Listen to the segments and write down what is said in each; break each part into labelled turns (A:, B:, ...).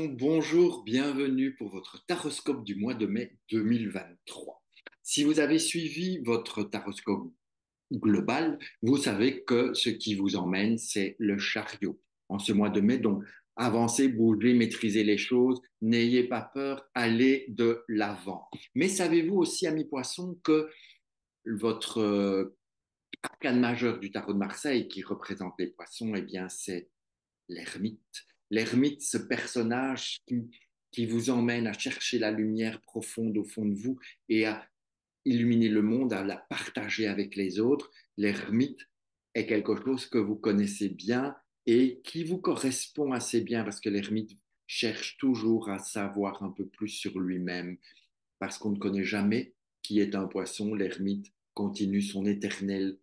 A: Poisson, bonjour, bienvenue pour votre taroscope du mois de mai 2023. Si vous avez suivi votre taroscope global, vous savez que ce qui vous emmène, c'est le chariot en ce mois de mai. Donc, avancez, bougez, maîtrisez les choses, n'ayez pas peur, allez de l'avant. Mais savez-vous aussi, amis poissons, que votre arcane majeur du tarot de Marseille qui représente les poissons, eh bien, c'est l'ermite. L'ermite, ce personnage qui vous emmène à chercher la lumière profonde au fond de vous et à illuminer le monde, à la partager avec les autres. L'ermite est quelque chose que vous connaissez bien et qui vous correspond assez bien parce que l'ermite cherche toujours à savoir un peu plus sur lui-même parce qu'on ne connaît jamais qui est un poisson. L'ermite continue son éternelle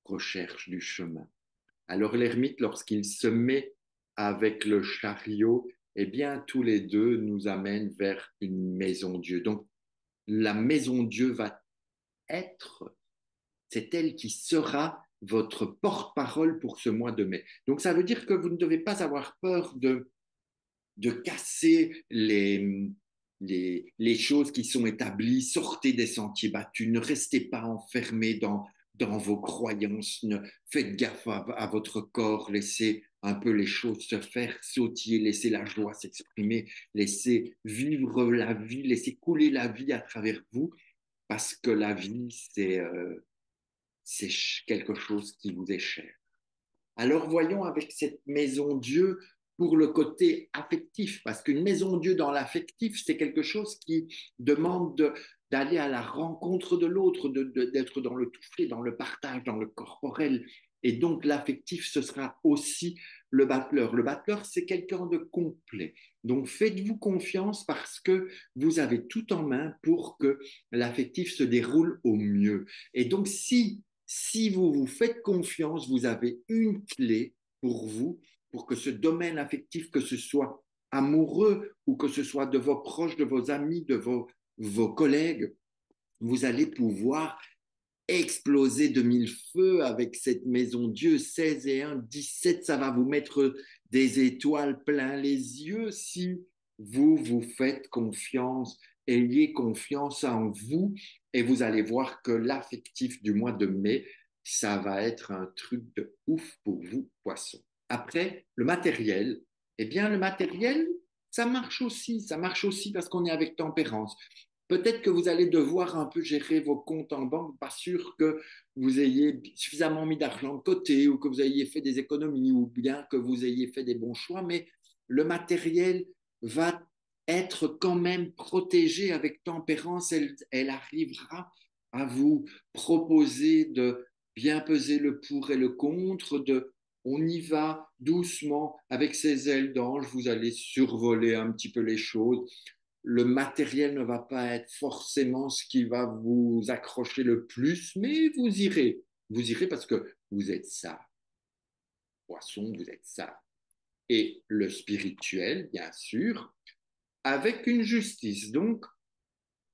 A: recherche du chemin. Alors l'ermite, lorsqu'il se met avec le chariot, eh bien, tous les deux nous amènent vers une maison Dieu. Donc, la maison Dieu va être, c'est elle qui sera votre porte-parole pour ce mois de mai. Donc, ça veut dire que vous ne devez pas avoir peur de casser les choses qui sont établies. Sortez des sentiers battus, ne restez pas enfermés dans vos croyances, faites gaffe à votre corps, laissez un peu les choses se faire sautiller, laissez la joie s'exprimer, laissez vivre la vie, laissez couler la vie à travers vous, parce que la vie, c'est quelque chose qui vous est cher. Alors voyons avec cette maison Dieu pour le côté affectif, parce qu'une maison Dieu dans l'affectif, c'est quelque chose qui demande d'aller à la rencontre de l'autre, d'être dans le toucher, dans le partage, dans le corporel. Et donc l'affectif, ce sera aussi le battleur. Le battleur, c'est quelqu'un de complet. Donc faites-vous confiance parce que vous avez tout en main pour que l'affectif se déroule au mieux. Et donc si vous vous faites confiance, vous avez une clé pour vous, pour que ce domaine affectif, que ce soit amoureux ou que ce soit de vos proches, de vos amis, de vos collègues, vous allez pouvoir exploser de mille feux avec cette maison Dieu. 16 et 1, 17, ça va vous mettre des étoiles plein les yeux si vous vous faites confiance. Ayez confiance en vous et vous allez voir que l'affectif du mois de mai, ça va être un truc de ouf pour vous, poissons. Après, le matériel, eh bien, le matériel, ça marche aussi parce qu'on est avec tempérance. Peut-être que vous allez devoir un peu gérer vos comptes en banque, pas sûr que vous ayez suffisamment mis d'argent de côté ou que vous ayez fait des économies ou bien que vous ayez fait des bons choix, mais le matériel va être quand même protégé avec tempérance. Elle arrivera à vous proposer de bien peser le pour et le contre, on y va doucement avec ses ailes d'ange, vous allez survoler un petit peu les choses. Le matériel ne va pas être forcément ce qui va vous accrocher le plus, mais vous irez. Vous irez parce que vous êtes ça. Poisson, vous êtes ça. Et le spirituel, bien sûr, avec une justice. Donc,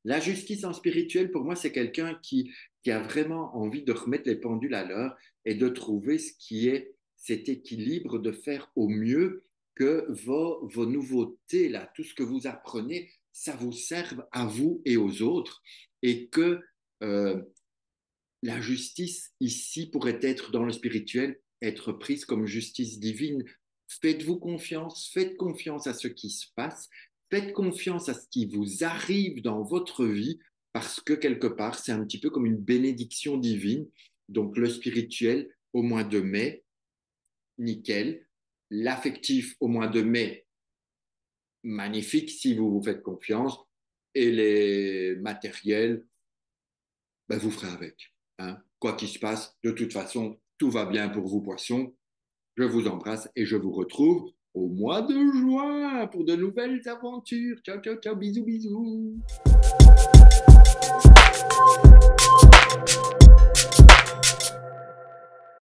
A: la justice en spirituel, pour moi, c'est quelqu'un qui a vraiment envie de remettre les pendules à l'heure et de trouver ce qui est cet équilibre, de faire au mieux que vos nouveautés, là, tout ce que vous apprenez, ça vous serve à vous et aux autres, et que la justice ici pourrait être dans le spirituel, être prise comme justice divine. Faites-vous confiance, faites confiance à ce qui se passe, faites confiance à ce qui vous arrive dans votre vie, parce que quelque part, c'est un petit peu comme une bénédiction divine. Donc le spirituel au mois de mai, nickel. L'affectif au mois de mai, magnifique si vous vous faites confiance. Et les matériels, ben, vous ferez avec. Hein. Quoi qu'il se passe, de toute façon, tout va bien pour vous, poissons. Je vous embrasse et je vous retrouve au mois de juin pour de nouvelles aventures. Ciao, ciao, ciao, bisous, bisous.